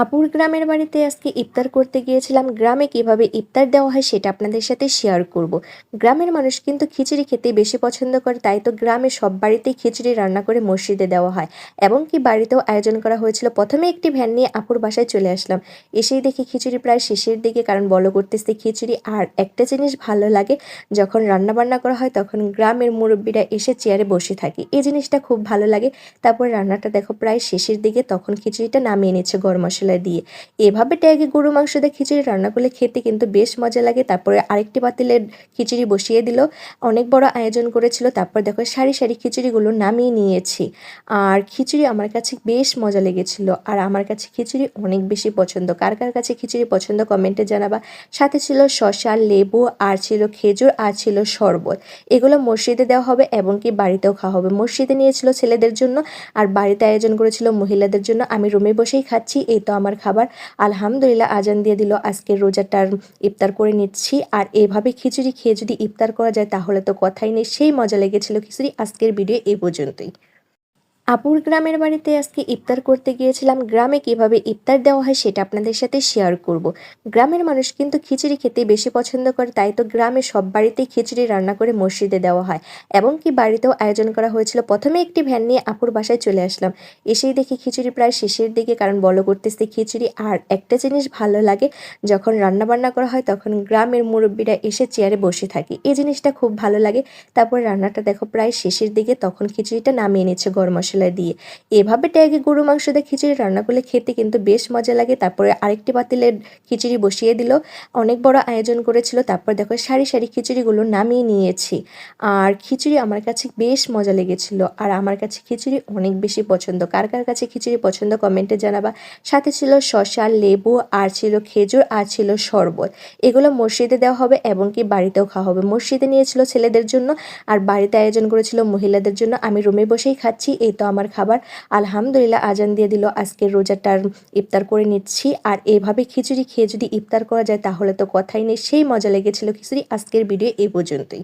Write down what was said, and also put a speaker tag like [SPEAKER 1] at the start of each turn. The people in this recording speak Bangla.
[SPEAKER 1] আপুর গ্রামের বাড়িতে আজকে ইফতার করতে গিয়েছিলাম। গ্রামে কিভাবে ইফতার দেওয়া হয় সেটা আপনাদের সাথে শেয়ার করব। গ্রামের মানুষ কিন্তু খিচুড়ি খেতে বেশি পছন্দ করে, তাই তো গ্রামে সব বাড়িতেই খিচুড়ি রান্না করে মসজিদে দেওয়া হয় এবং কি বাড়িতেও আয়োজন করা হয়েছিল। প্রথমে একটি ভ্যান নিয়ে আপুর বাসায় চলে আসলাম। এসেই দেখি খিচুড়ি প্রায় শেষের দিকে, কারণ বলো করতেছে খিচুড়ি। আর একটা জিনিস ভালো লাগে, যখন রান্না বান্না করা হয় তখন গ্রামের মুরব্বীরা এসে চেয়ারে বসে থাকে, এই জিনিসটা খুব ভালো লাগে। তারপর রান্নাটা দেখো প্রায় শেষের দিকে, তখন খিচুড়িটা নামিয়ে নিচ্ছে গরম মশলা দিয়ে। এভাবে ট্যাগে গরু মাংস দিয়ে খিচুড়ি রান্না করলে খেতে কিন্তু বেশ মজা লাগে। তারপরে আরেকটি পাতিলে খিচুড়ি বসিয়ে দিল, অনেক বড় আয়োজন করেছিল। তারপর দেখো সারি সারি খিচুড়িগুলো নামিয়ে নিয়েছি। আর খিচুড়ি আমার কাছে বেশ মজা লেগেছিল, আর আমার কাছে খিচুড়ি অনেক বেশি পছন্দ। কার কার কাছে খিচুড়ি পছন্দ কমেন্টে জানাবা। সাথে ছিল শসা, লেবু, আর ছিল খেজুর, আর ছিল শরবত। এগুলো মসজিদে দেওয়া হবে এবং কি বাড়িতেও খাওয়া হবে। মসজিদে নিয়েছিল ছেলেদের জন্য, আর বাড়িতে আয়োজন করেছিল মহিলাদের জন্য। আমি রুমে বসেই খাচ্ছি, এই তো আমার খাবার। আলহামদুলিল্লাহ, আজান দিয়ে দিল, আজকে রোজাটার ইফতার করে নিচ্ছি। আর এভাবে খিচুড়ি খেয়ে যদি ইফতার করা যায় তাহলে তো কথাই নেই, সেই মজা লেগেছিল খিচুড়ি। আজকের ভিডিও এই পর্যন্তই। আপুর গ্রামের বাড়িতে আজকে ইফতার করতে গিয়েছিলাম। গ্রামে কিভাবে ইফতার দেওয়া হয় সেটা আপনাদের সাথে শেয়ার করব। গ্রামের মানুষ কিন্তু খিচুড়ি খেতে বেশি পছন্দ করে, তাই তো গ্রামে সব বাড়িতেই খিচুড়ি রান্না করে মসজিদে দেওয়া হয় এবং কি বাড়িতেও আয়োজন করা হয়েছিল। প্রথমে একটি ভ্যান নিয়ে আপুর বাসায় চলে আসলাম। এসেই দেখি খিচুড়ি প্রায় শেষের দিকে, কারণ বলো করতেছে খিচুড়ি। আর একটা জিনিস ভালো লাগে, যখন রান্না বান্না করা হয় তখন গ্রামের মুরব্বীরা এসে চেয়ারে বসে থাকে, এই জিনিসটা খুব ভালো লাগে। তারপর রান্নাটা দেখো প্রায় শেষের দিকে, তখন খিচুড়িটা নামিয়ে নিচ্ছে গরম মশলা দিয়ে। এভাবে ট্যাগে গরু মাংস দিয়ে খিচুড়ি রান্না করলে খেতে কিন্তু বেশ মজা লাগে। তারপরে আরেকটি পাতিলে খিচুড়ি বসিয়ে দিল, অনেক বড় আয়োজন করেছিল। তারপর দেখো সারি সারি খিচুড়িগুলো নামিয়ে নিয়েছি। আর খিচুড়ি আমার কাছে বেশ মজা লেগেছিল, আর আমার কাছে খিচুড়ি অনেক বেশি পছন্দ। কার কার কাছে খিচুড়ি পছন্দ কমেন্টে জানাবা। সাথে ছিল শসা, লেবু, আর ছিল খেজুর, আর ছিল শরবত। এগুলো মসজিদে দেওয়া হবে এবং কি বাড়িতেও খাওয়া হবে। মসজিদে নিয়েছিল ছেলেদের জন্য, আর বাড়িতে আয়োজন করেছিল মহিলাদের জন্য। আমি রুমে বসেই খাচ্ছি, এই তো আমার খাবার। আলহামদুলিল্লাহ, আজান দিয়ে দিল, আজকের রোজাটার ইফতার করে নিচ্ছি। আর এভাবে খিচুড়ি খেয়ে যদি ইফতার করা যায় তাহলে তো কথাই নেই, সেই মজা লেগেছিল খিচুড়ি। আজকের ভিডিও এই পর্যন্তই।